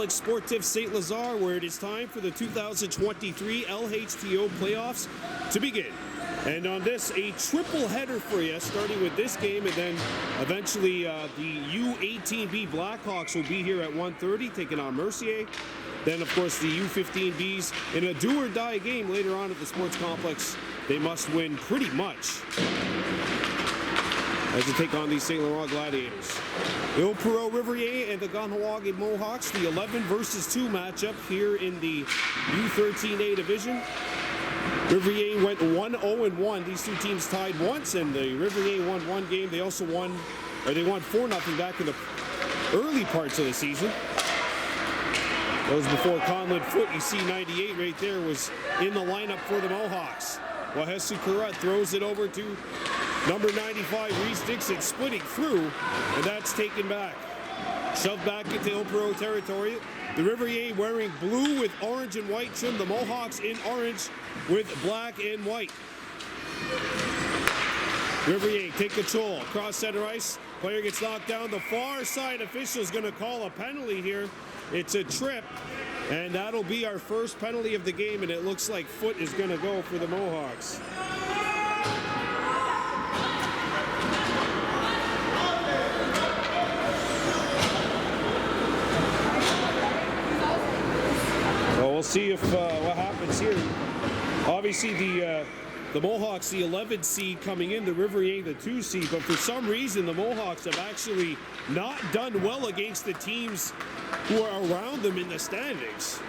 Complex Sportif Saint-Lazare, where it is time for the 2023 LHTO playoffs to begin. And on this, a triple header for you, starting with this game, and then eventually the U13B Blackhawks will be here at 1:30, taking on Mercier. Then, of course, the U15Bs in a do-or-die game later on at the Sports Complex. They must win pretty much as they take on these St. Laurent Gladiators. Ile-Perrot Riverains and the Kahnawake Mohawks, the 11 versus 2 matchup here in the U13A division. Riverains went 1-0-1. These two teams tied once, and the Riverains won one game. They also won 4-0 back in the early parts of the season. That was before Conlon Foot, you see 98 right there, was in the lineup for the Mohawks. Ile-Perrot throws it over to number 95, Reese Dixon, splitting through, and that's taken back. Shoved back into Ile-Perrot territory. The Riverains wearing blue with orange and white trim. The Mohawks in orange with black and white. Riverains take control. Cross center ice. Player gets knocked down. The far side official is going to call a penalty here. It's a trip, and that'll be our first penalty of the game, and it looks like Foot is going to go for the Mohawks. We'll see if what happens here. Obviously, the Mohawks, the 11 seed coming in, the Riverains, the 2 seed. But for some reason, the Mohawks have actually not done well against the teams who are around them in the standings.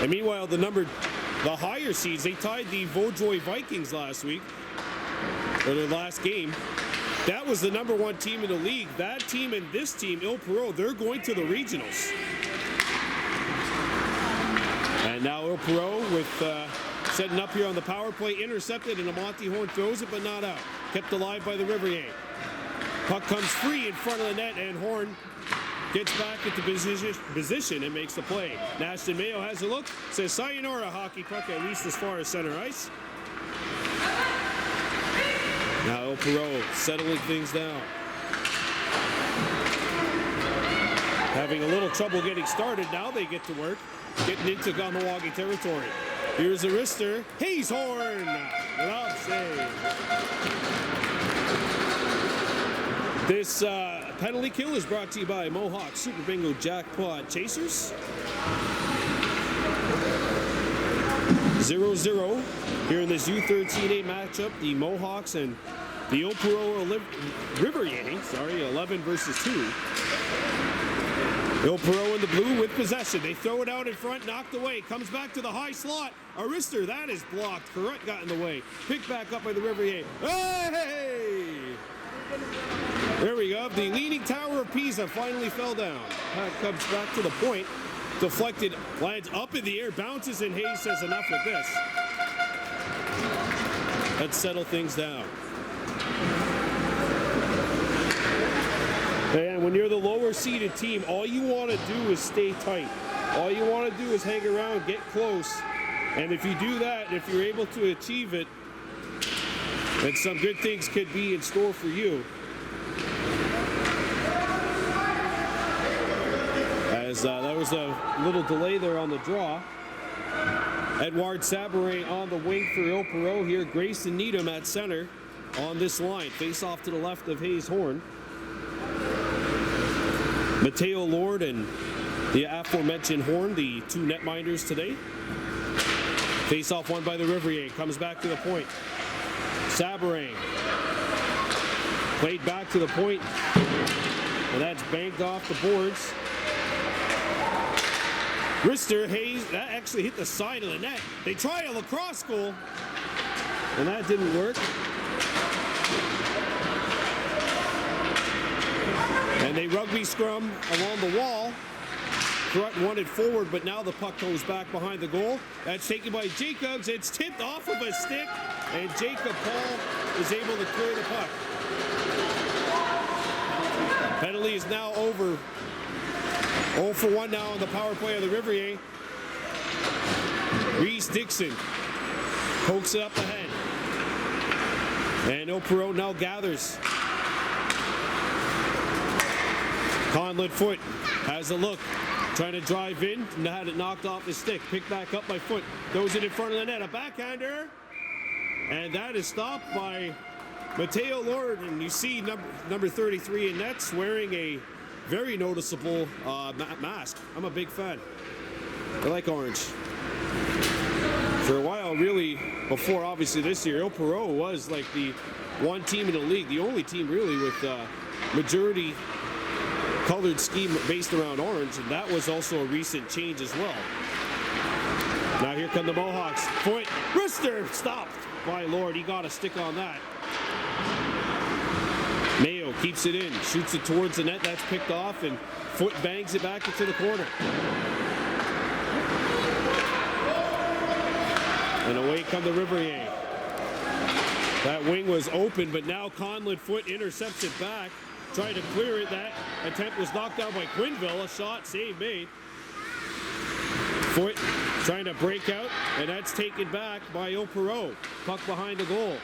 And meanwhile, the higher seeds, they tied the Vaudreuil Vikings last week, or their last game. That was the #1 team in the league. That team and this team, Ile-Perrot, they're going to the regionals. And now Ile-Perrot with setting up here on the power play, intercepted, and Amonte Horn throws it, but not out. Kept alive by the Riverains. Puck comes free in front of the net, and Horn gets back into position and makes the play. Nashton Mayo has a look, says sayonara, hockey puck, at least as far as center ice. Now Ile-Perrot settling things down. Having a little trouble getting started. Now they get to work, getting into Kahnawake territory. Here's a wrister. Hayes Horn without save. This penalty kill is brought to you by Mohawks Super Bingo Jackpot Chasers. 0-0 here in this U13A matchup. The Mohawks and the Ile-Perrot Riverains, 11 versus 2. Ile-Perrot in the blue with possession. They throw it out in front, knocked away. Comes back to the high slot. Arister, that is blocked. Perrot got in the way. Picked back up by the Riverains. Hey! There we go. The Leaning Tower of Pisa finally fell down. Comes back to the point. Deflected, lands up in the air, bounces, and Hayes says enough with this. Let's settle things down. And when you're the lower seeded team, all you want to do is stay tight. All you want to do is hang around, get close. And if you do that, if you're able to achieve it, then some good things could be in store for you. As there was a little delay there on the draw. Edouard Sabourin on the wing for Ile-Perrot here. Grayson Needham at center on this line. Face off to the left of Hayes Horn. Mateo Lord and the aforementioned Horn, the 2 netminders today. Face off won by the Riverains. Comes back to the point. Sabourin played back to the point, and that's banked off the boards. Rister, Hayes, that actually hit the side of the net. They try a lacrosse goal, and that didn't work. And they rugby scrum along the wall. Perrot wanted forward, but now the puck goes back behind the goal. That's taken by Jacobs. It's tipped off of a stick, and Jacob Paul is able to clear the puck. Penalty is now over. 0 for 1 now on the power play of the Riverains. Reese Dixon pokes it up ahead. And Ile-Perrot now gathers. Conlon Foot has a look. Trying to drive in, and had it knocked off his stick. Picked back up by Foot. Throws it in front of the net. A backhander. And that is stopped by Mateo Lord. And you see number 33 in nets wearing a very noticeable mask. I'm a big fan. I like orange. For a while, really, before obviously this year, Ile-Perrot was like the one team in the league, the only team really with majority colored scheme based around orange, and that was also a recent change as well. Now here come the Mohawks. Foot, wrister, stopped by Lord. He got a stick on that. Mayo keeps it in, shoots it towards the net. That's picked off, and Foot bangs it back into the corner. And away come the Riverains. That wing was open, but now Conlon Foot intercepts it back. Trying to clear it. That attempt was knocked down by Quinville. A shot, save made. Foot trying to break out, and that's taken back by Ile-Perrot. Puck behind the goal.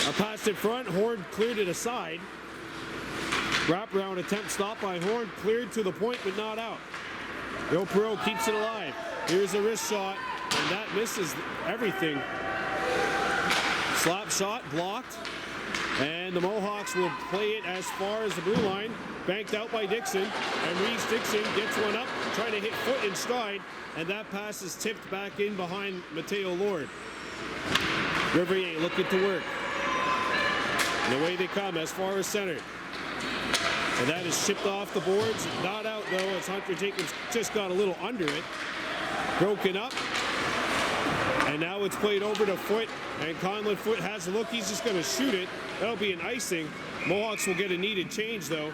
A pass in front. Horn cleared it aside. Wraparound attempt stopped by Horn. Cleared to the point, but not out. Ile-Perrot keeps it alive. Here's a wrist shot, and that misses everything. Slap shot blocked. And the Mohawks will play it as far as the blue line. Banked out by Dixon. And Reese Dixon gets one up, trying to hit Foot in stride. And that pass is tipped back in behind Mateo Lord. Riverains looking to work. And away they come as far as center. And that is chipped off the boards. Not out though, as Hunter Jacobs just got a little under it. Broken up. And now it's played over to Foot. And Conlon Foot has a look. He's just going to shoot it. That'll be an icing. Mohawks will get a needed change, though.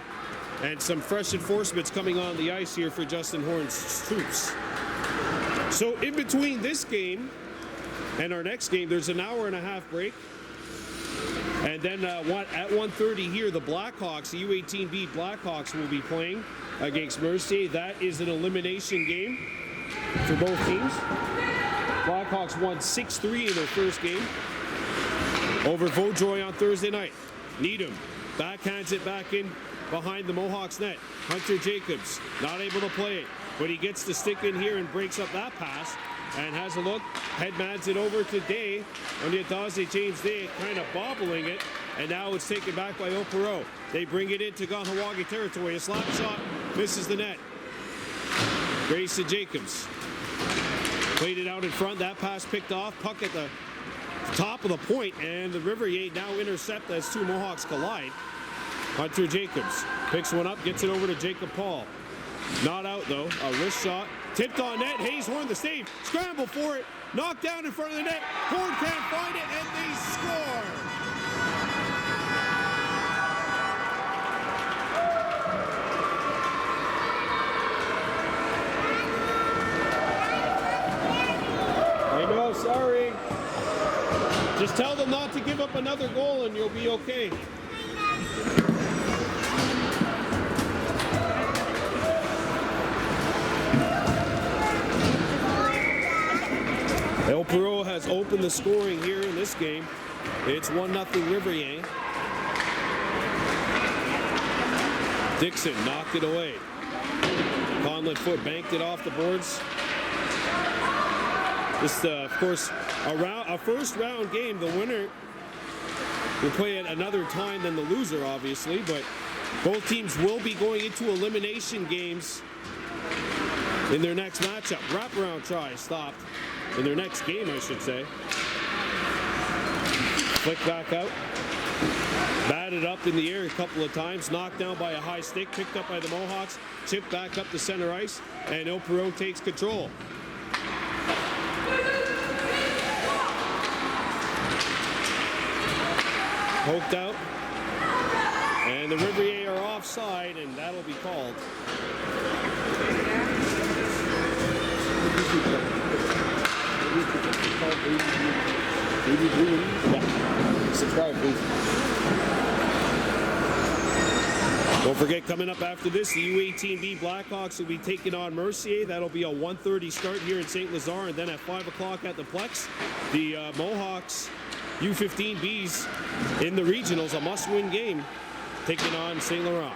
And some fresh enforcements coming on the ice here for Justin Horn's troops. So in between this game and our next game, there's an hour-and-a-half break. And then at 1:30 here, the Blackhawks, the U13B Blackhawks will be playing against Mercier. That is an elimination game for both teams. Blackhawks won 6-3 in their first game over Vaudreuil on Thursday night. Needham backhands it back in behind the Mohawks net. Hunter Jacobs not able to play it, but he gets the stick in here and breaks up that pass and has a look. Headmans it over to Day. Onyataze James Day kind of bobbling it, and now it's taken back by Ile-Perrot. They bring it into Kahnawake territory. A slap shot misses the net. Grayson Jacobs played it out in front. That pass picked off. Puck at the top of the point, and the Riverains now intercept as two Mohawks collide. Hunter Jacobs picks one up, gets it over to Jacob Paul. Not out though. A wrist shot. Tipped on net. Hayes Horn the save. Scramble for it. Knocked down in front of the net. Horn can't find it, and they score. No, sorry. Just tell them not to give up another goal and you'll be okay. Ile-Perrot has opened the scoring here in this game. It's 1-0 Riverains. Dixon knocked it away. Conlon Foot banked it off the boards. This, of course, a first round game. The winner will play at another time than the loser, obviously, but both teams will be going into elimination games in their next matchup. Wraparound try stopped in their next game, I should say. Flick back out. Batted up in the air a couple of times. Knocked down by a high stick. Picked up by the Mohawks. Chipped back up to center ice. And Ile-Perrot takes control. Poked out, and the Riverains are offside, and that'll be called. Subscribe, please. Don't forget, coming up after this, the U18B Blackhawks will be taking on Mercier. That'll be a 1:30 start here in St. Lazare, and then at 5 o'clock at the Plex, the Mohawks U15Bs in the regionals, a must-win game, taking on St. Laurent.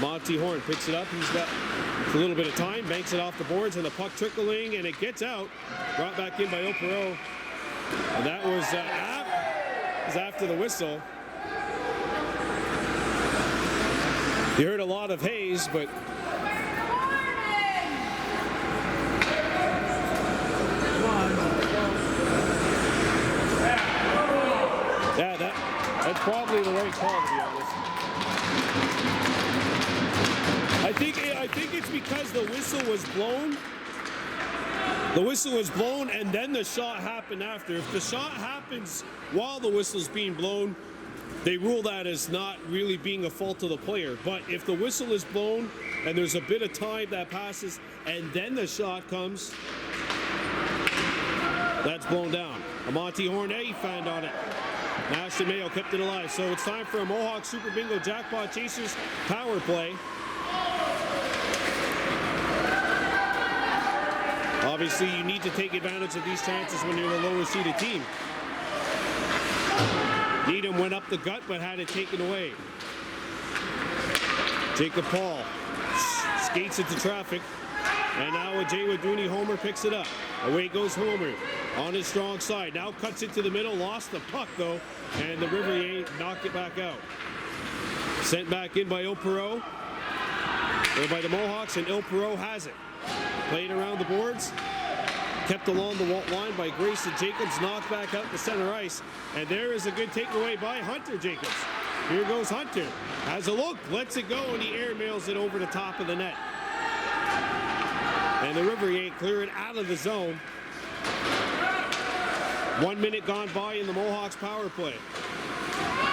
Monty Horn picks it up. He's got a little bit of time, banks it off the boards, and the puck trickling, and it gets out. Brought back in by Ile-Perrot. And that was after the whistle. You heard a lot of haze, but yeah, that's probably the right call, to be honest. I think it's because the whistle was blown. The whistle was blown, and then the shot happened after. If the shot happens while the whistle's being blown, they rule that as not really being a fault of the player. But if the whistle is blown and there's a bit of time that passes and then the shot comes, that's blown down. A Monty Hornet found on it. Ashton Mayo kept it alive. So it's time for a Mohawk Super Bingo Jackpot Chasers power play. Obviously, you need to take advantage of these chances when you're the lower seeded team. Needham went up the gut, but had it taken away. Jacob Paul skates into traffic, and now a Jay Waduni Homer picks it up. Away goes Homer on his strong side. Now cuts it to the middle, lost the puck though, and the Riverains knocked it back out. Sent back in by Ile-Perrot, or by the Mohawks, and Ile-Perrot has it. Played around the boards, kept along the line by Grayson Jacobs, knocked back out to center ice, and there is a good takeaway by Hunter Jacobs. Here goes Hunter, has a look, lets it go, and he airmails it over the top of the net. And the Riverains clear it out of the zone. 1 minute gone by in the Mohawks power play.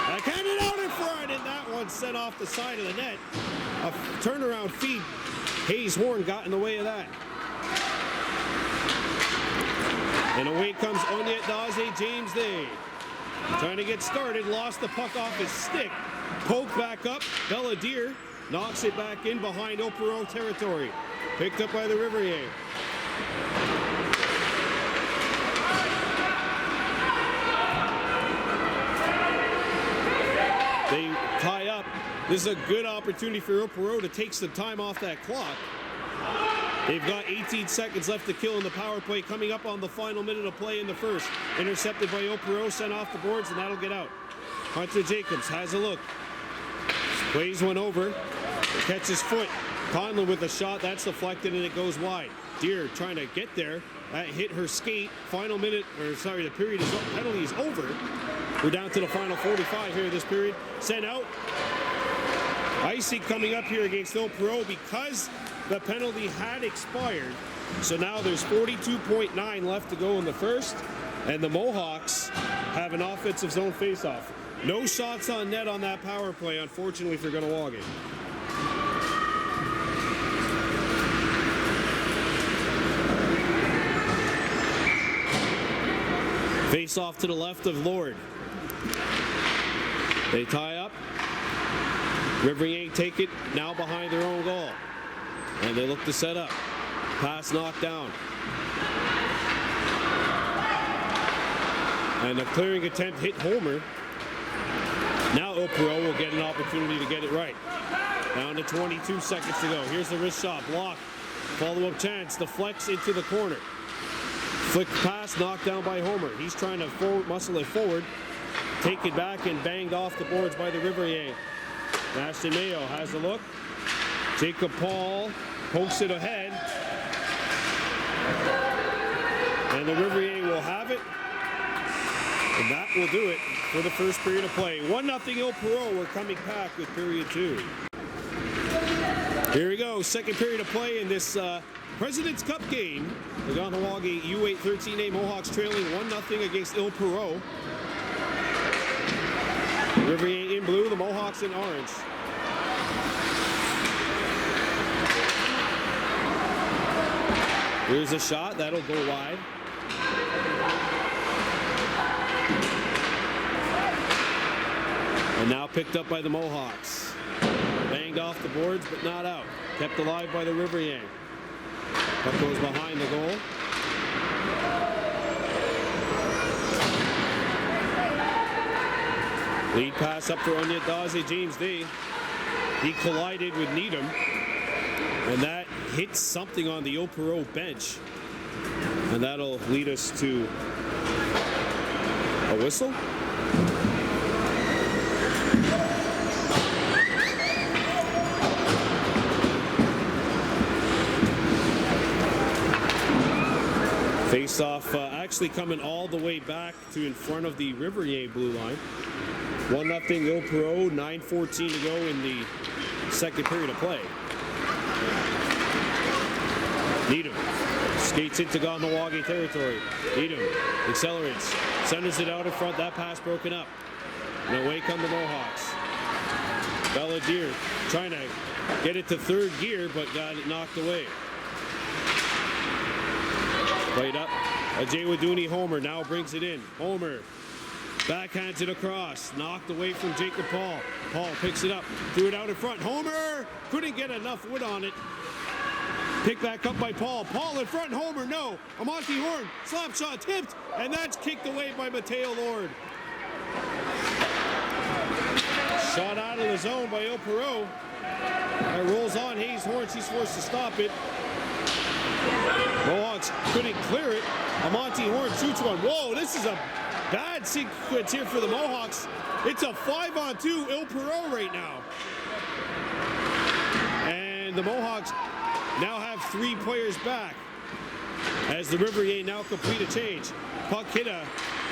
Backhand out in front, and that one sent off the side of the net. A turnaround feed. Hayes Horn got in the way of that. And away comes Onyet James Day. Trying to get started, lost the puck off his stick. Poked back up, Belladier knocks it back in behind Ile-Perrot territory. Picked up by the Riverains. They tie up. This is a good opportunity for Ile-Perrot to take some time off that clock. They've got 18 seconds left to kill in the power play, coming up on the final minute of play in the first. Intercepted by Ile-Perrot, sent off the boards, and that'll get out. Hunter Jacobs has a look. Plays one over. Catches foot. Conlon with a shot. That's deflected, and it goes wide. Deer trying to get there. That hit her skate. Final minute, the period is penalty is over. We're down to the final 45 here this period. Sent out. Icing coming up here against Ile-Perrot because the penalty had expired. So now there's 42.9 left to go in the first, and the Mohawks have an offensive zone faceoff. No shots on net on that power play, unfortunately, for Kahnawake. Face off to the left of Lord. They tie up. Riverains take it, now behind their own goal. And they look to set up. Pass knocked down. And a clearing attempt hit Homer. Now Ile-Perrot will get an opportunity to get it right. Down to 22 seconds to go. Here's the wrist shot, block. Follow-up chance, deflects into the corner. Flick pass, knocked down by Homer. He's trying to muscle it forward. Take it back and banged off the boards by the Riverains. Ashton Mayo has a look. Jacob Paul pokes it ahead. And the Riverains will have it. And that will do it for the first period of play. 1-0 Ile-Perrot. We're coming back with period 2. Here we go. Second period of play in this President's Cup game. The Kahnawake U13 Mohawks trailing 1-0 against Ile-Perrot. Riverains in blue, the Mohawks in orange. Here's a shot, that'll go wide. And now picked up by the Mohawks. Banged off the boards, but not out. Kept alive by the Riverains. Puck goes behind the goal. Lead pass up for Onyet James Day. He collided with Needham, and that hit something on the Ile-Perrot bench. And that'll lead us to a whistle. Face-off actually coming all the way back to in front of the Riverains blue line. 1-0 Ile-Perrot, 9:14 to go in the second period of play. Needham skates into Kahnawake territory. Needham accelerates, centers it out in front. That pass broken up. And away come the Mohawks. Belladere trying to get it to third gear, but got it knocked away. Played up. Ajay Homer now brings it in. Homer backhands it across. Knocked away from Jacob Paul. Paul picks it up. Threw it out in front. Homer couldn't get enough wood on it. Picked back up by Paul. Paul in front. Homer, no. Amonte Horn. Slap shot tipped. And that's kicked away by Mateo Lord. Shot out of the zone by Ile-Perrot. It rolls on. Hayes Horn. She's forced to stop it. Mohawks couldn't clear it. Amonte Horn shoots one. Whoa, this is a bad sequence here for the Mohawks. It's a 5-on-2 Ile-Perrot right now. And the Mohawks now have 3 players back as the Riverains now complete a change. Puck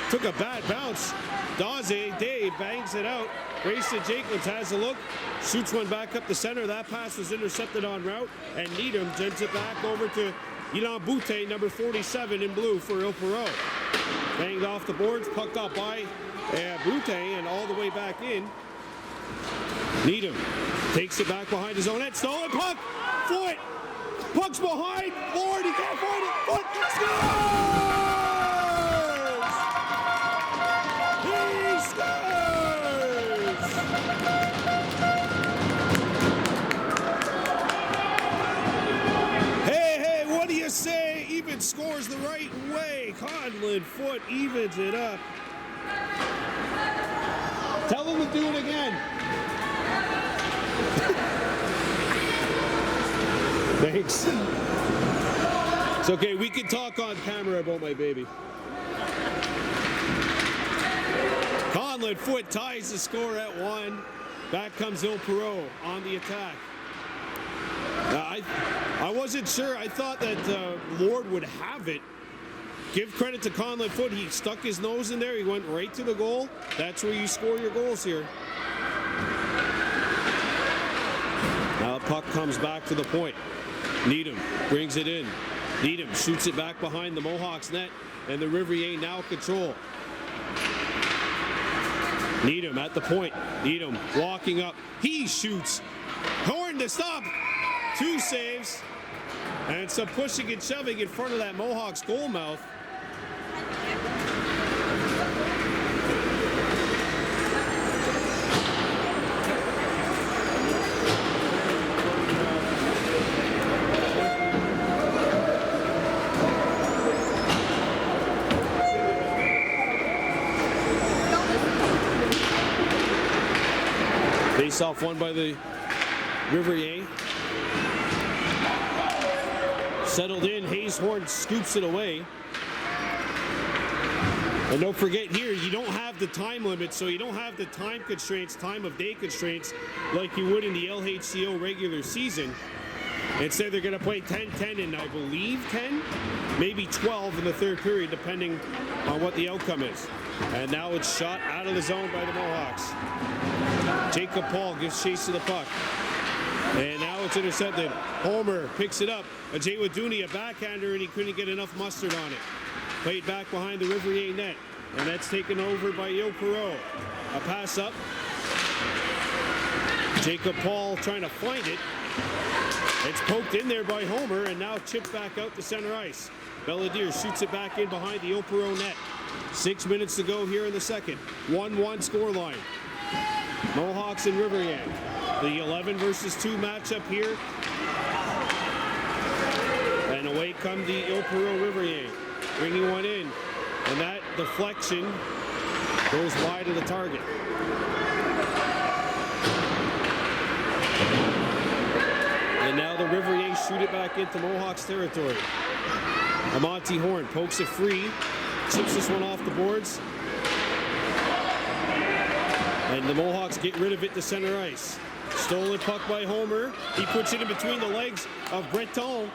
took a bad bounce. Dave bangs it out. Grayson Jacobs has a look, shoots one back up the center. That pass was intercepted en route, and Needham sends it back over to Ilan Bute, number 47 in blue for Ile-Perrot. Banged off the boards, puck up by Bute, and all the way back in. Needham takes it back behind his own net. Stolen puck, foot, puck's behind. Lord, he can't find it. Foot, scores! He scores! Hey, what do you say? Even scores the right way. Conlon Foot evens it up. Tell him to do it again. Thanks. It's okay, we can talk on camera about my baby. Conlon Foot ties the score at 1. Back comes Ile-Perrot on the attack. I wasn't sure. I thought that Lord would have it. Give credit to Conlon Foot. He stuck his nose in there. He went right to the goal. That's where you score your goals here. Now the puck comes back to the point. Needham brings it in. Needham shoots it back behind the Mohawks net, and the Riverains now control. Needham at the point. Needham walking up. He shoots. Horn to stop. 2 saves. And some pushing and shoving in front of that Mohawks goal mouth. Face-off won by the Riverains. Settled in, Hayes Horn scoops it away. And don't forget here, you don't have the time limit, so you don't have the time constraints, time of day constraints, like you would in the LHTO regular season. Instead, they're going to play 10-10 and I believe 10, maybe 12 in the third period, depending on what the outcome is. And now it's shot out of the zone by the Mohawks. Jacob Paul gives chase to the puck. And now it's intercepted. Homer picks it up. Ajay Waduni, a backhander, and he couldn't get enough mustard on it. Played back behind the Riverains net. And that's taken over by Ile-Perrot. A pass up. Jacob Paul trying to find it. It's poked in there by Homer, and now chipped back out to center ice. Belladere shoots it back in behind the Ile-Perrot net. 6 minutes to go here in the second. 1-1 scoreline. Mohawks and Riverains. The 11 versus 2 matchup here. And away come the Ile-Perrot Riverains. Bringing one in. And that deflection goes wide of the target. And And now the Riverains shoot it back into Mohawks territory. Amonte Horn pokes it free, chips this one off the boards. And the Mohawks get rid of it to center ice. Stolen puck by Homer. He puts it in between the legs of Breton.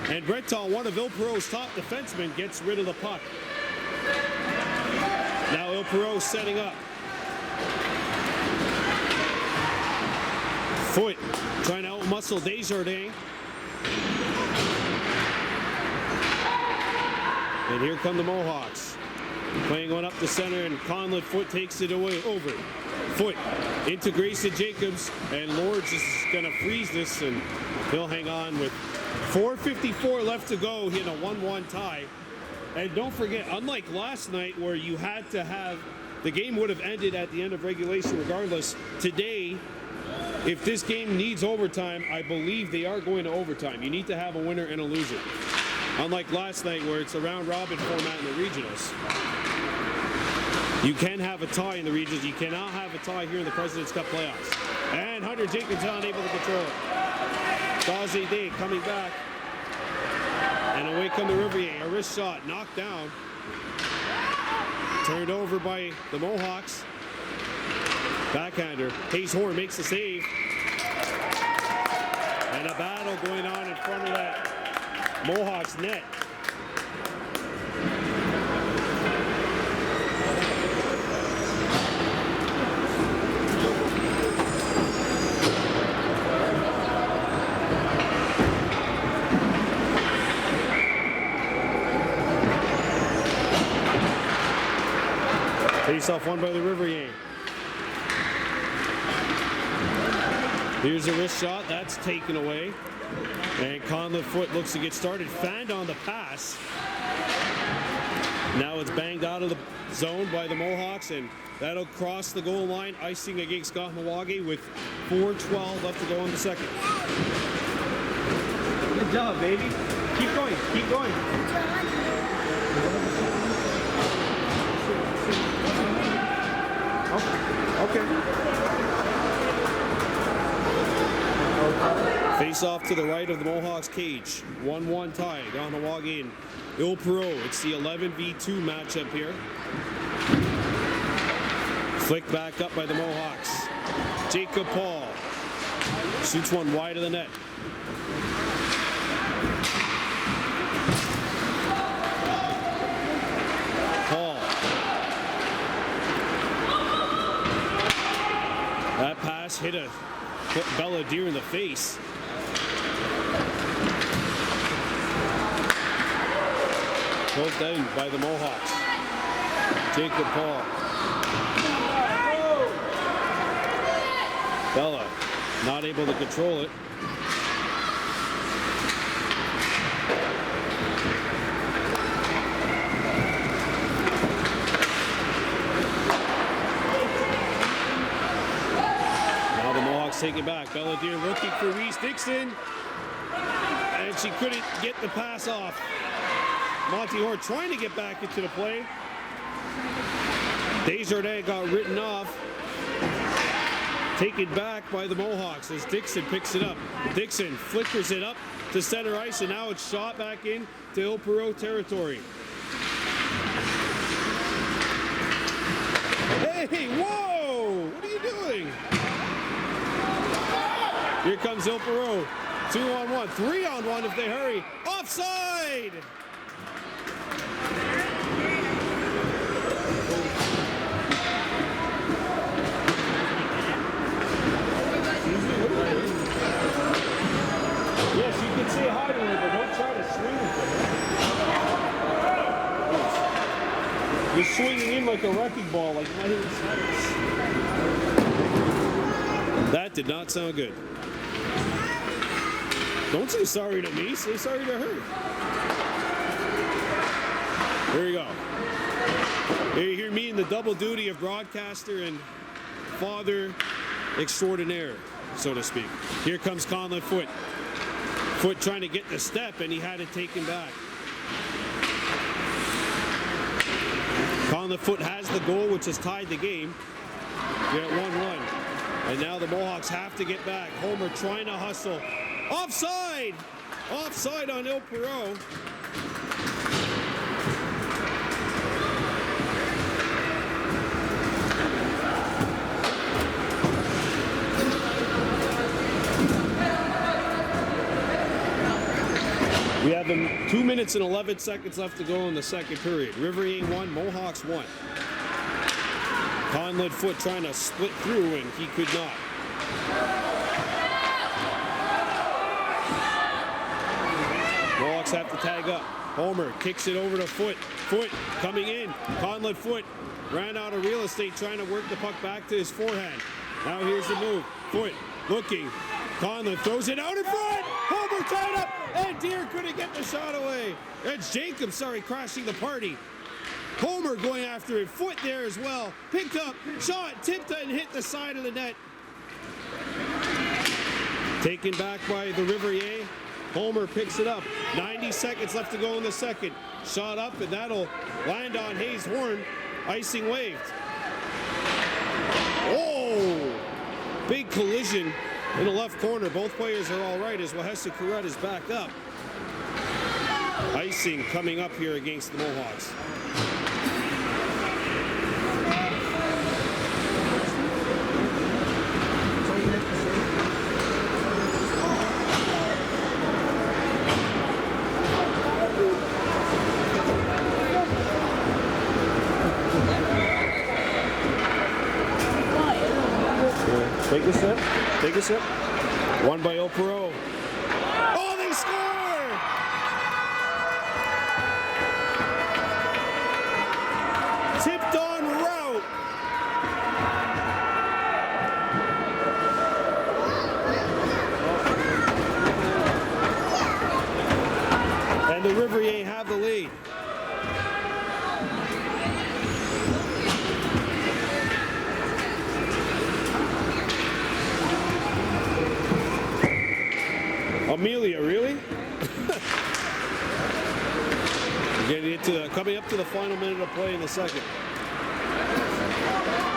And Breton, one of Ile-Perrot's top defensemen, gets rid of the puck. Now Ile-Perrot setting up. Foot trying to outmuscle Desjardins. And here come the Mohawks. Playing one up the center, and Conlon Foot takes it away over. Foot into Grayson Jacobs, and Lords is going to freeze this, and he'll hang on with 4:54 left to go in a 1-1 tie. And don't forget, unlike last night where you had to have, the game would have ended at the end of regulation regardless, today, if this game needs overtime, I believe they are going to overtime. You need to have a winner and a loser. Unlike last night where it's a round-robin format in the regionals. You can have a tie in the regions. You cannot have a tie here in the President's Cup playoffs. And Hunter Jacobs unable to control it. Daze Day coming back. And away come the Riverains. A wrist shot knocked down. Turned over by the Mohawks. Backhander. Hayes Horn makes the save. And a battle going on in front of that Mohawks net. Face-off won by the Riverains. Here's a wrist shot. That's taken away. And Conlon Foot looks to get started. Fanned on the pass. Now it's banged out of the zone by the Mohawks, and that'll cross the goal line, icing against Kahnawake with 4:12 left to go in the second. Good job, baby. Keep going. Keep going. Okay. Face off to the right of the Mohawks cage. 1-1 tie. Kahnawake and Ile-Perrot. It's the 11v2 matchup here. Flicked back up by the Mohawks. Jacob Paul shoots one wide of the net. Paul. That pass hit Belladier in the face. Pulled down by the Mohawks. Jacob Paul. Bella not able to control it. Now the Mohawks take it back. Belladier looking for Reese Dixon. And she couldn't get the pass off. Monty Horn trying to get back into the play. Desjardins got written off. Taken back by the Mohawks as Dixon picks it up. Dixon flickers it up to center ice, and now it's shot back in to Ile-Perrot territory. Hey, whoa! What are you doing? Here comes Ile-Perrot. 2-on-1, 3-on-1 if they hurry. Offside! Yes, you can say hi to her, but don't try to swing with her. You're swinging in like a wrecking ball, like Miley Cyrus. That did not sound good. Don't say sorry to me, say sorry to her. Here we go. Here you hear me in the double duty of broadcaster and father extraordinaire, so to speak. Here comes Conlon Foot. Foot trying to get the step, and he had it taken back. Conlon Foot has the goal, which has tied the game. We're at 1-1. And now the Mohawks have to get back. Homer trying to hustle Offside! Offside on Ile-Perrot. We have 2 minutes and 11 seconds left to go in the second period. Riverains 1, Mohawks 1. Conlid foot trying to split through, and he could not. Mohawks have to tag up. Homer kicks it over to Foot. Foot coming in. Conlid foot ran out of real estate trying to work the puck back to his forehand. Now here's the move. Foot looking. Conlid throws it out in front. Homer tied up, and Deere couldn't get the shot away. It's Jacob, crashing the party. Homer going after it. Foot there as well. Picked up, shot, tipped and hit the side of the net. Taken back by the Riverains. Homer picks it up. 90 seconds left to go in the second. Shot up, and that'll land on Hayes' horn. Icing waved. Oh! Big collision in the left corner. Both players are all right as SHOOTOUT is back up. Icing coming up here against the Mohawks. Take a sip. Take a sip. Won by Ile-Perrot. Oh, they score! Tipped on route. And the Riverains have the lead. Amelia, really? Getting into coming up to the final minute of play in the second.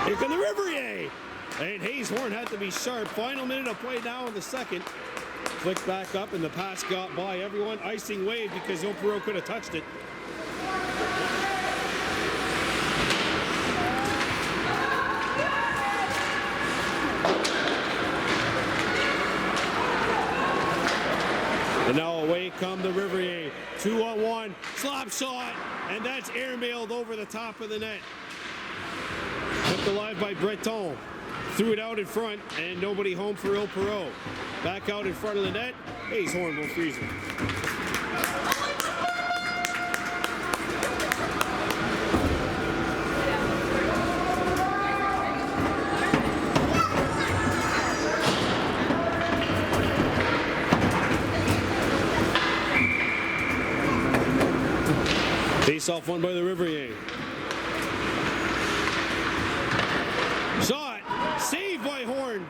Here come the Riverains! And Hayes' horn had to be sharp. Final minute of play now in the second. Flicked back up, and the pass got by everyone. Icing wave because Ile-Perrot could have touched it. And now away come the Riverains. 2-on-1, slap shot, and that's airmailed over the top of the net. Kept alive by Breton. Threw it out in front, and nobody home for Ile-Perrot. Back out in front of the net. Hayes' horn will freeze it. Face-off won by the Riverains. Shot! Saved by Horn!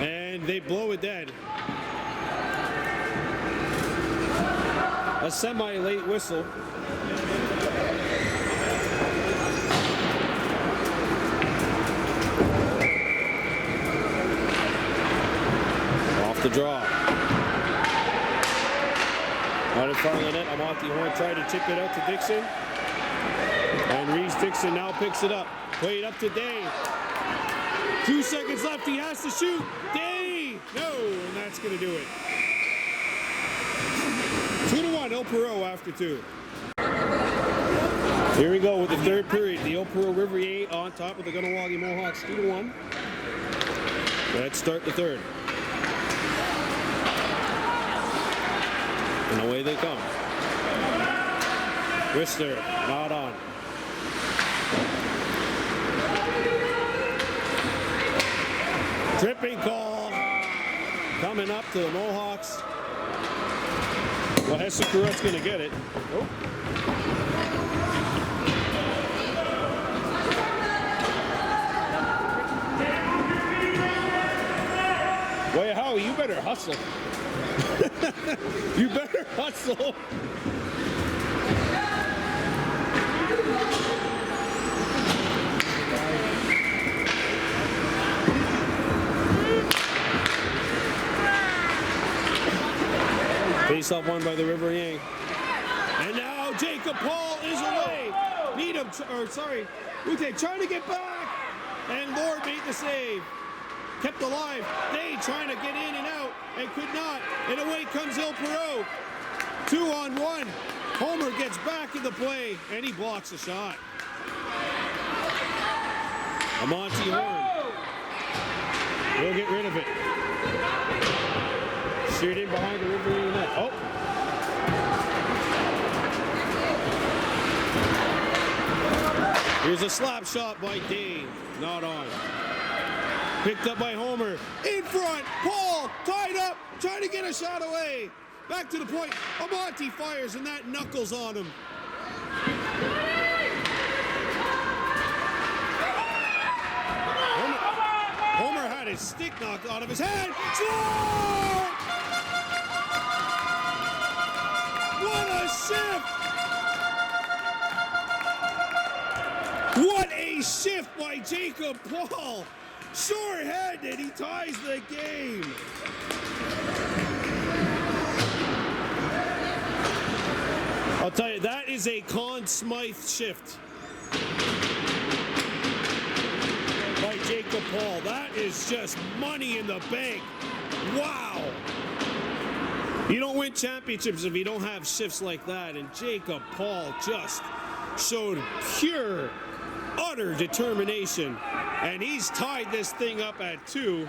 And they blow it dead. A semi-late whistle. Off the draw. Out in front of the net, Amonte Horn tried to tip it out to Dixon. And Reese Dixon now picks it up. Played up to Day. 2 seconds left, he has to shoot. Day! No, and that's going to do it. 2-1, Ile-Perrot after 2. Here we go with the third period. The Ile-Perrot Riverains on top of the Kahnawake Mohawks 2-1. Let's start the third. And away they come. Whistler, not on. Tripping call. Coming up to the Mohawks. Well, SHOOTOUT's going to get it. Oh. Well, Howie, you better hustle. You better hustle. Face-off won by the Riverains. And now Jacob Paul is away. Ute trying to get back. And Lord made the save. Kept alive. They trying to get in and out and could not. And away comes Ile-Perrot. 2-on-1. Homer gets back in the play and he blocks a shot. Amonte Horn will get rid of it. Steered in behind the Riverains net. Oh. Here's a slap shot by Dave. Not on. Picked up by Homer. In front. Paul tied up. Trying to get a shot away. Back to the point. Amonte fires and that knuckles on him. Homer had his stick knocked out of his hand. Score! What a shift! What a shift by Jacob Paul! Short-handed, he ties the game. I'll tell you, that is a Conn Smythe shift by Jacob Paul. That is just money in the bank. Wow. You don't win championships if you don't have shifts like that. And Jacob Paul just showed pure, utter determination. And he's tied this thing up at 2.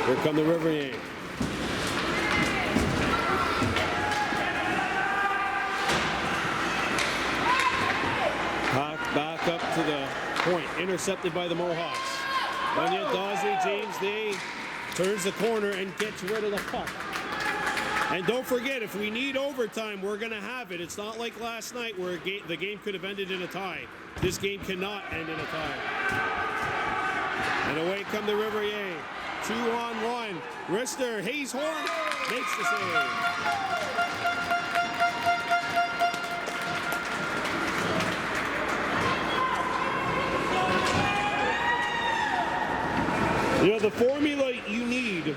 Here come the Riverains. Back up to the point, intercepted by the Mohawks. Daze James Day turns the corner and gets rid of the puck. And don't forget, if we need overtime, we're going to have it. It's not like last night where the game could have ended in a tie. This game cannot end in a tie. And away come the Riverains. 2-on-1. Rister, Hayes Horn makes the save. You know, the formula you need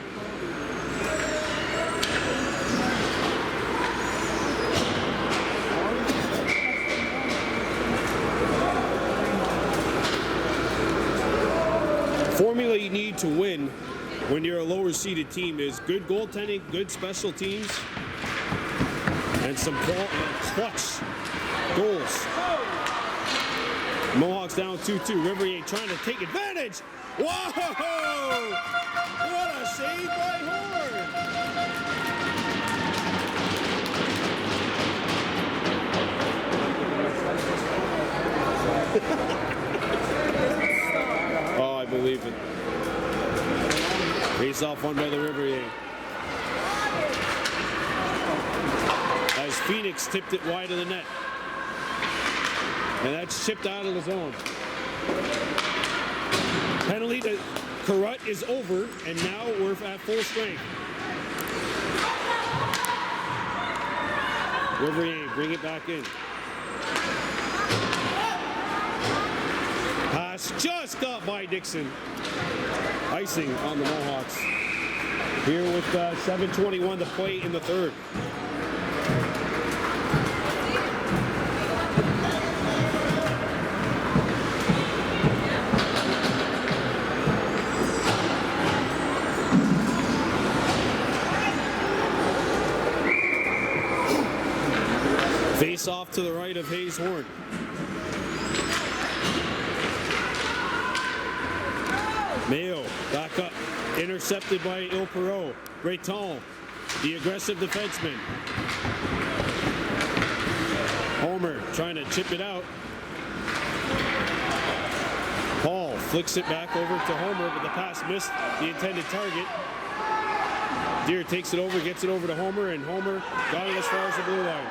to win when you're a lower seeded team is good goaltending, good special teams, and some clutch goals. Mohawks down 2-2. Riverains trying to take advantage. Whoa! What a save by Horn! Oh, I believe it. Face off won by the Riverains. As Phoenix tipped it wide of the net. And that's chipped out of the zone. Penalty to Carrot is over, and now we're at full strength. Riverains bring it back in. Pass just got by Dixon. Icing on the Mohawks. Here with 7:21 to play in the third. Face off to the right of Hayes Horn. Mayo back up, intercepted by Ile-Perrot. Breton, the aggressive defenseman. Homer trying to chip it out. Paul flicks it back over to Homer, but the pass missed the intended target. Deere takes it over, gets it over to Homer, and Homer got it as far as the blue line.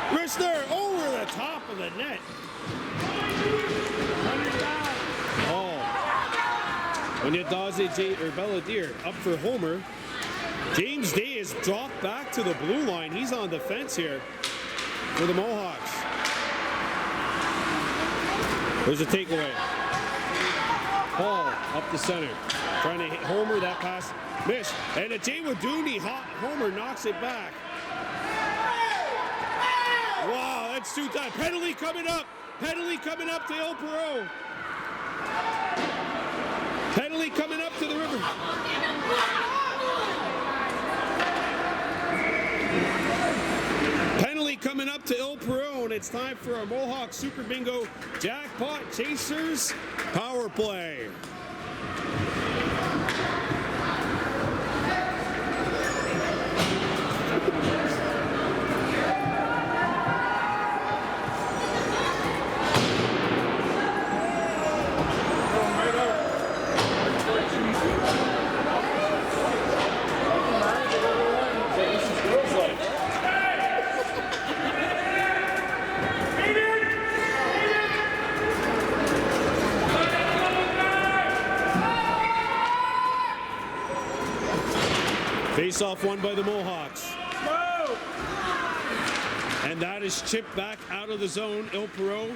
Rister over the top of the net. Oh. Daze or Belladere up for Homer. James Day is dropped back to the blue line. He's on the fence here for the Mohawks. There's a takeaway. Paul up the center. Trying to hit Homer, that pass missed. And a Jay Waduni, Homer knocks it back. Wow, that's two times. Penalty coming up. Penalty coming up to Ile-Perrot. Penalty coming up to the River. Penalty coming up to Ile-Perrot, and it's time for our Mohawk Super Bingo Jackpot Chasers power play. Face-off won by the Mohawks. And that is chipped back out of the zone. Ile-Perrot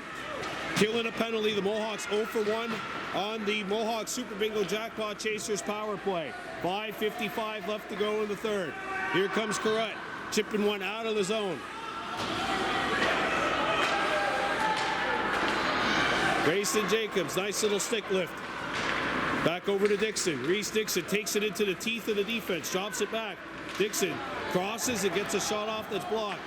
killing a penalty. The Mohawks 0 for 1 on the Mohawk Super Bingo Jackpot Chasers power play. 5:55 left to go in the third. Here comes Corrett, chipping one out of the zone. Grayson Jacobs, nice little stick lift. Back over to Dixon. Reese Dixon takes it into the teeth of the defense, drops it back. Dixon crosses and gets a shot off that's blocked.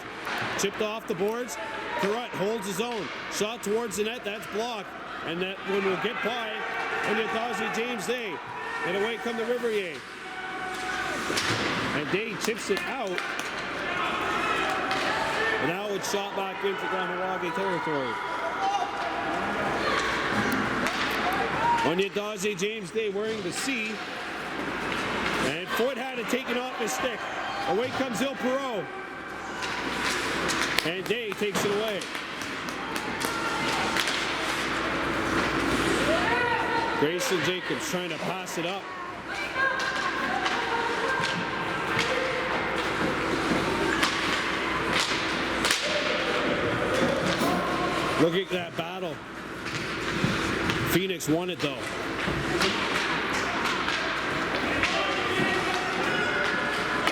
Chipped off the boards. Corrett holds his own. Shot towards the net, that's blocked. And that one will get by Onyekazi James Day. And away come the Riverains. And Day chips it out. And now it's shot back into Kahnawake territory. Onyekazi James Day wearing the C. And Foot had it taken off his stick. Away comes Ile-Perrot. And Day takes it away. Grayson Jacobs trying to pass it up. Look at that battle. Phoenix won it though.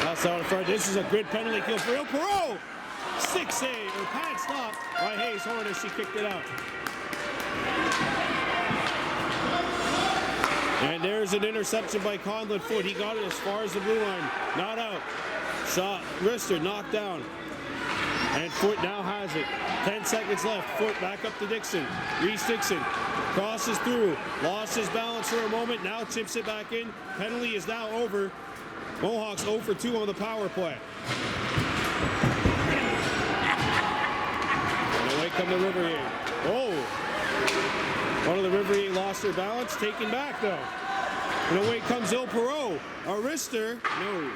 That's out in front. This is a good penalty kill for Ile-Perrot. 6-8 or pad stop by Hayes Horner. She kicked it out. And there's an interception by Conlon Foot. He got it as far as the blue line. Not out. Shot. Wrister knocked down. And Foot now has it. 10 seconds left. Foot back up to Dixon. Reese Dixon crosses through. Lost his balance for a moment. Now chips it back in. Penalty is now over. Mohawks 0 for 2 on the power play. And away come the Riverains. Oh! One of the Riverains lost their balance. Taken back though. And away comes Ile-Perrot. A wrister. No.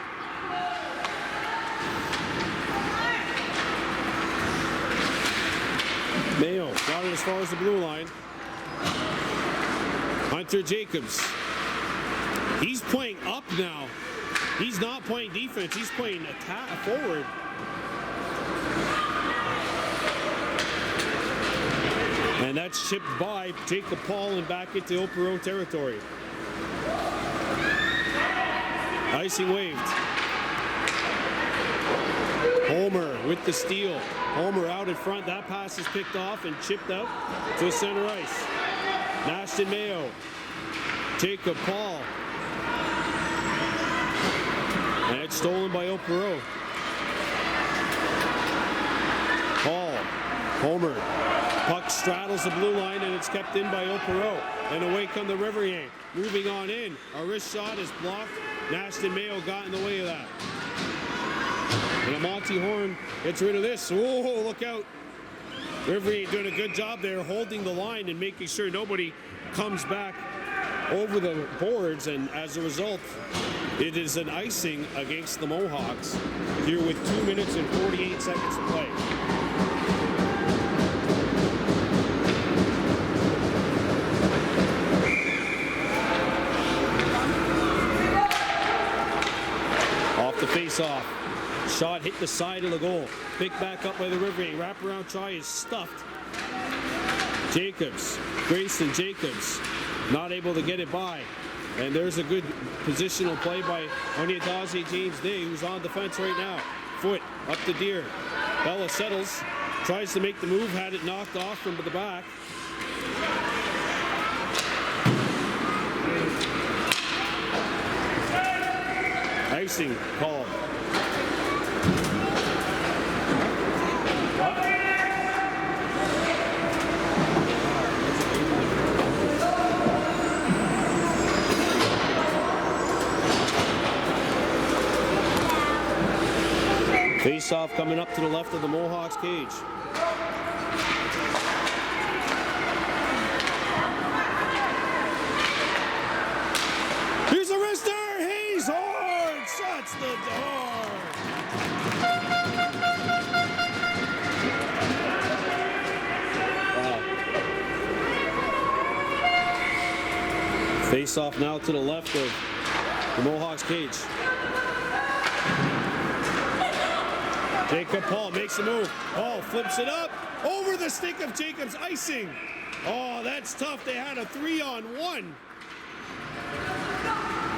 Mayo got it as far as the blue line. Hunter Jacobs. He's playing up now. He's not playing defense. He's playing attack forward. And that's chipped by Jacob Paul and back into Ile-Perrot territory. Icing waved. Homer with the steal. Homer out in front. That pass is picked off and chipped out to center ice. Nashton Mayo. Jacob Paul. And it's stolen by Ile-Perrot. Paul. Homer. Puck straddles the blue line and it's kept in by Ile-Perrot. And away come the Riverains. Moving on in. A wrist shot is blocked. Nashton Mayo got in the way of that. And Monty Horn gets rid of this. Whoa, look out. Riverains doing a good job there holding the line and making sure nobody comes back over the boards. And as a result, it is an icing against the Mohawks here with 2 minutes and 48 seconds to play. Face off. Shot hit the side of the goal. Picked back up by the Riverains. Wraparound try is stuffed. Jacobs. Grayson Jacobs. Not able to get it by. And there's a good positional play by Onyedikaze James Day, who's on defense right now. Foot up to Deer. Bella settles. Tries to make the move. Had it knocked off from the back. Icing called. Face-off coming up to the left of the Mohawks cage. Here's a wrister! Hayes Horn shuts the door! Wow. Face-off now to the left of the Mohawks cage. Jacob Paul makes the move. Paul flips it up over the stick of Jacobs. Icing. Oh, that's tough. They had a 3-on-1.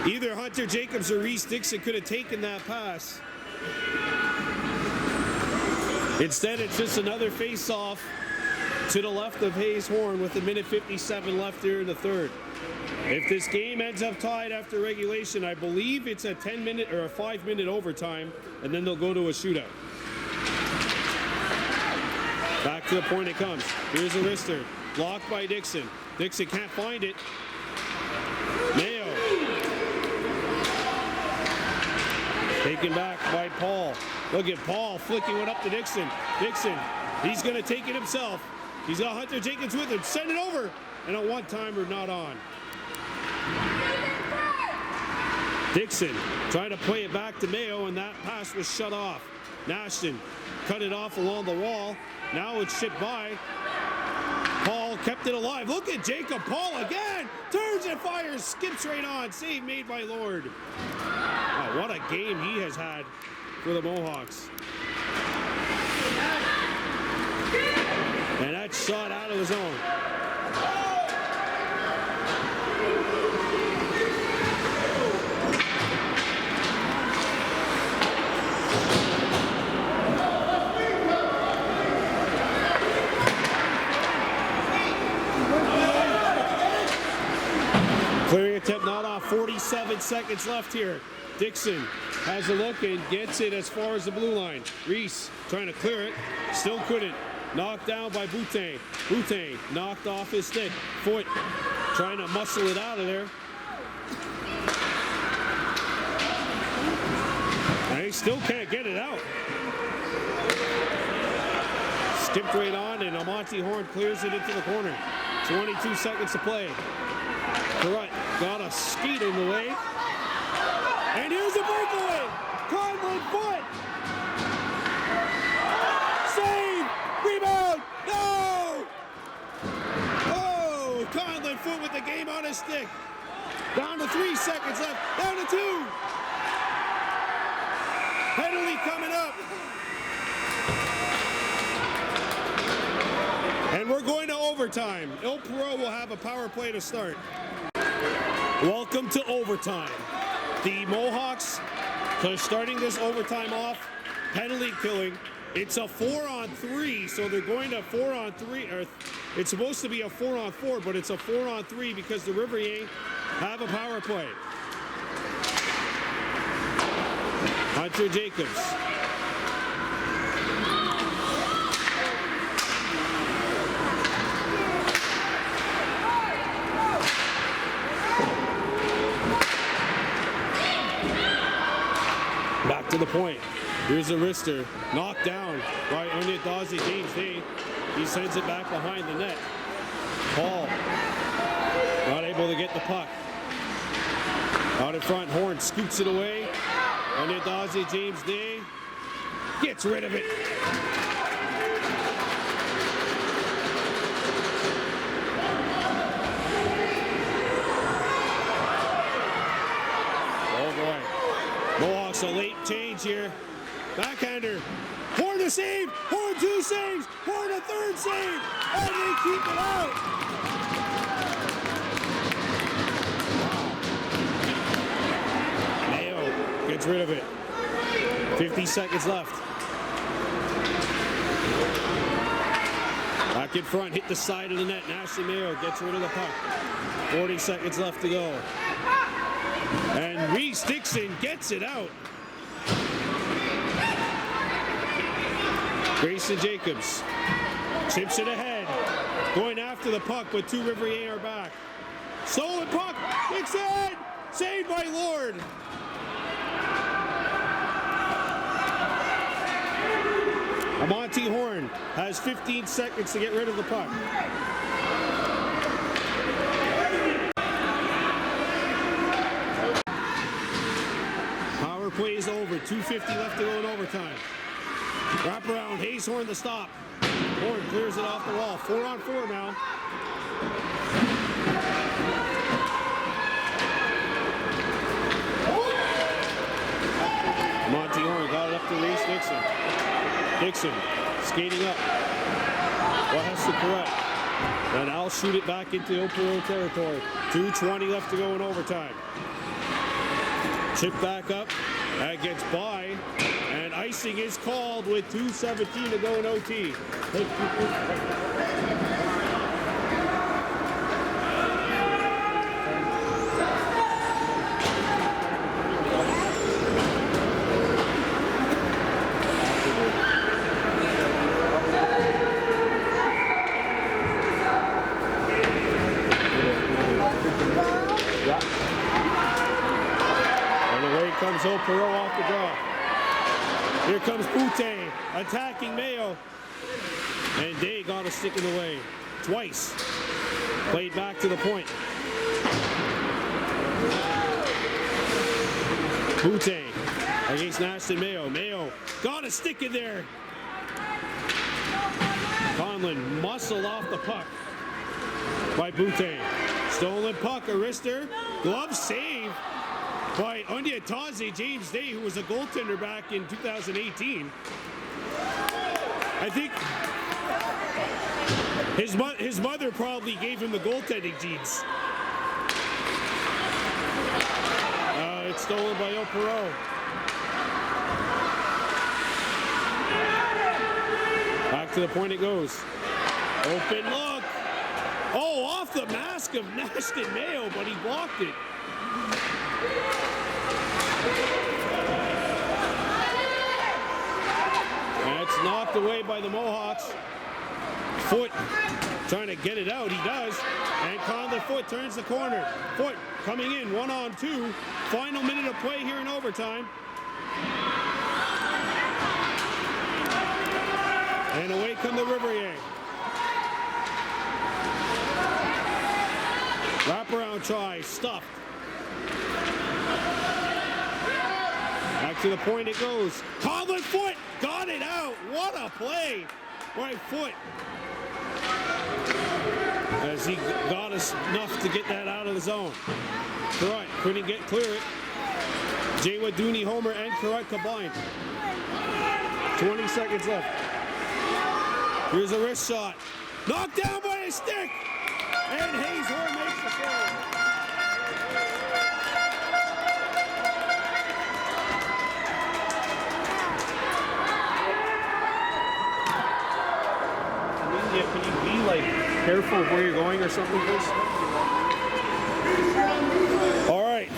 Either Hunter Jacobs or Reese Dixon could have taken that pass. Instead, it's just another face-off to the left of Hayes Horn with 1:57 left here in the third. If this game ends up tied after regulation, I believe it's a 10-minute or a 5-minute overtime, and then they'll go to a shootout. Back to the point it comes. Here's a wrister. Blocked by Dixon. Dixon can't find it. Mayo. Taken back by Paul. Look at Paul flicking one up to Dixon. Dixon, he's going to take it himself. He's got Hunter Jacobs with him. Send it over. And a one-timer not on. Dixon trying to play it back to Mayo, and that pass was shut off. Nashton cut it off along the wall. Now it's shipped by. Paul kept it alive. Look at Jacob Paul again. Turns and fires. Skips right on. Save made by Lord. Wow, what a game he has had for the Mohawks. And that shot out of the zone. Clearing attempt not off. 47 seconds left here. Dixon has a look and gets it as far as the blue line. Reese trying to clear it. Still couldn't. Knocked down by Boutin. Boutin knocked off his stick. Foot trying to muscle it out of there. And he still can't get it out. Skipped right on, and Amonte Horn clears it into the corner. 22 seconds to play. Perrot got a skate in the way. And here's a breakaway. Conlon Foot. Save. Rebound. No. Oh, Conlon Foot with the game on his stick. Down to 3 seconds left. Down to 2. Penalty coming up. And we're going to overtime. Ile-Perrot will have a power play to start. Welcome to overtime. The Mohawks are starting this overtime off, penalty killing. It's a 4-on-3, so they're going to 4-on-3, or it's supposed to be a 4-on-4, but it's a 4-on-3 because the Riverains have a power play. Hunter Jacobs. Back to the point. Here's a wrister. Knocked down by Onyedikaze James Day. He sends it back behind the net. Paul not able to get the puck. Out in front, Horn scoots it away. Onyedikaze James Day gets rid of it. It's a late change here. Backhander. Horn a save. Horn 2 saves. Horn a 3rd save. And they keep it out. Mayo gets rid of it. 50 seconds left. Back in front, hit the side of the net. Ashley Mayo gets rid of the puck. 40 seconds left to go. And Reese Dixon gets it out. Grayson Jacobs chips it ahead. Going after the puck, but 2 Riverains are back. Stolen puck. Dixon! Saved by Lord. Monty Horn has 15 seconds to get rid of the puck. Power play is over. 2:50 left to go in overtime. Wrap around. Hayes Horn the stop. Horn clears it off the wall. 4-on-4 now. Monty Horn got it up to Reese Dixon. Dixon skating up. What has to correct? And I'll shoot it back into Ile-Perrot territory. 2:20 left to go in overtime. Chip back up. That gets by. And icing is called with 2:17 to go in OT. Comes Ile-Perrot off the draw. Here comes Boutte attacking Mayo. And Day got a stick in the way. Twice. Played back to the point. Boutte against Ashton Mayo. Mayo got a stick in there. Conlon muscled off the puck by Boutte. Stolen puck, a wrister. Glove save by Onyataze James Day, who was a goaltender back in 2018. I think his mother probably gave him the goaltending genes. It's stolen by Ile-Perrot. Back to the point it goes. Open look. Oh, off the mask of Ashton Mayo, but he blocked it. That's knocked away by the Mohawks. Foot trying to get it out. He does. And Conlon Foot turns the corner. Foot coming in 1-on-2. Final minute of play here in overtime. And away come the Riverains. Wraparound try. Stuffed. Back to the point it goes. Conlon Foot got it out. What a play. Right foot. As he got us enough to get that out of the zone. Carrot couldn't clear it. Jay Waduni, Homer, and Carrot combined. 20 seconds left. Here's a wrist shot. Knocked down by a stick. And Hayes Horn makes the save. Can you be like careful of where you're going or something, please? All right,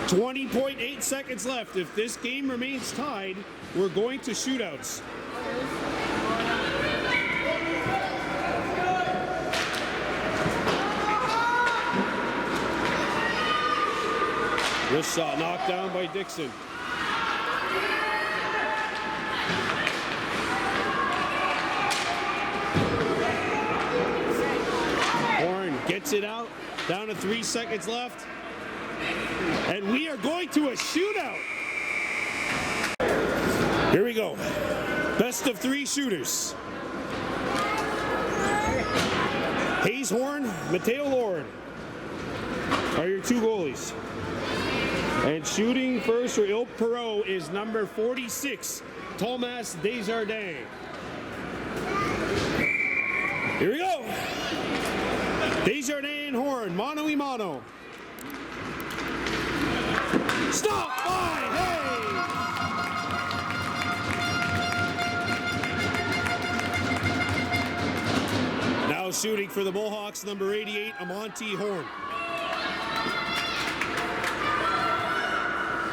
20.8 seconds left. If this game remains tied, we're going to shootouts. This shot knocked down by Dixon. Gets it out, down to 3 seconds left. And we are going to a shootout. Here we go. Best of 3 shooters. Hayes Horn, Mateo Lord are your 2 goalies. And shooting first for Ile-Perrot is number 46, Thomas Desjardins. Here we go. Desjardins and Horn, mano y mano. Stop by Hayes. Now shooting for the Mohawks, number 88, Amonte Horn.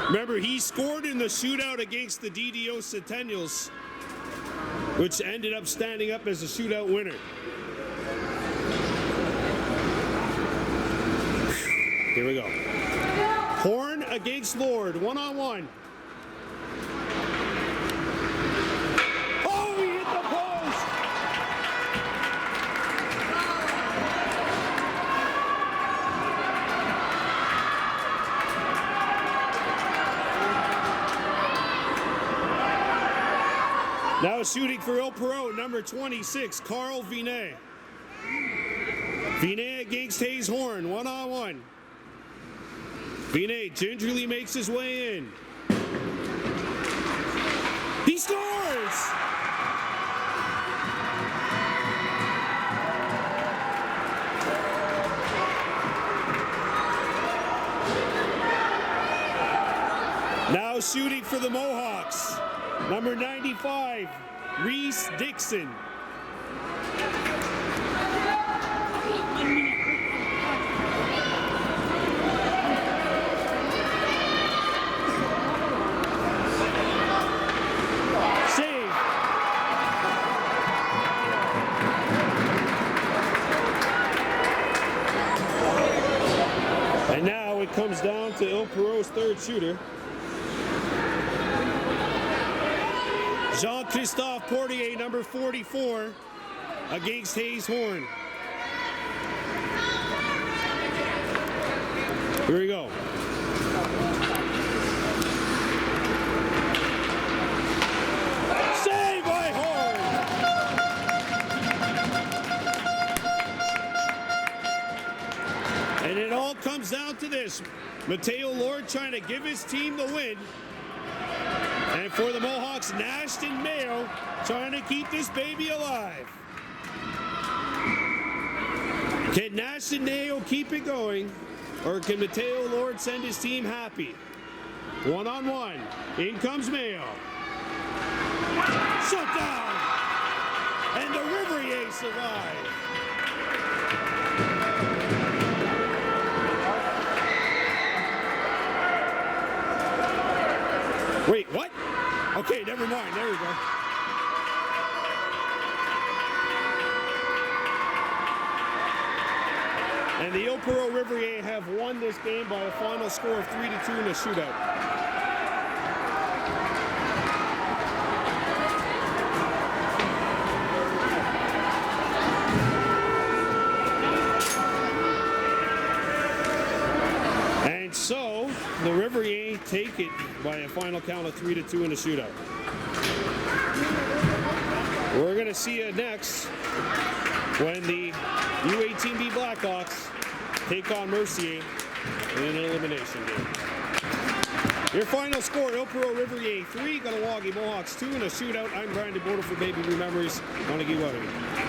Remember, he scored in the shootout against the DDO Centennials, which ended up standing up as a shootout winner. Here we go. Horn against Lord, one-on-one. Oh, he hit the post! Now shooting for Ile-Perrot, number 26, Carl Vinet. Vinet against Hayes Horn, one-on-one. Vinet gingerly makes his way in. He scores! Now shooting for the Mohawks, number 95, Reese Dixon. And now it comes down to Ile-Perrot's third shooter. Jean-Christophe Portier, number 44, against Hayes Horn. Here we go. Save by Horn! And it all comes down to this. Mateo Lord trying to give his team the win. And for the Mohawks, Nash and Mayo trying to keep this baby alive. Can Nash and Mayo keep it going, or can Mateo Lord send his team happy? One-on-one. In comes Mayo. Shut down! And the Riverains survive. Wait, what? Okay, never mind. There we go. And the Ile-Perrot Riverains have won this game by a final score of 3-2 in a shootout. And so, the Riverains take it by a final count of 3-2 in a shootout. We're going to see you next when the U13B Blackhawks take on Mercier in an elimination game. Your final score, Ile-Perrot Riverains 3, Kahnawake Mohawks 2 in a shootout. I'm Brian DeBoto for Baby Blue Memories. Kahnawake.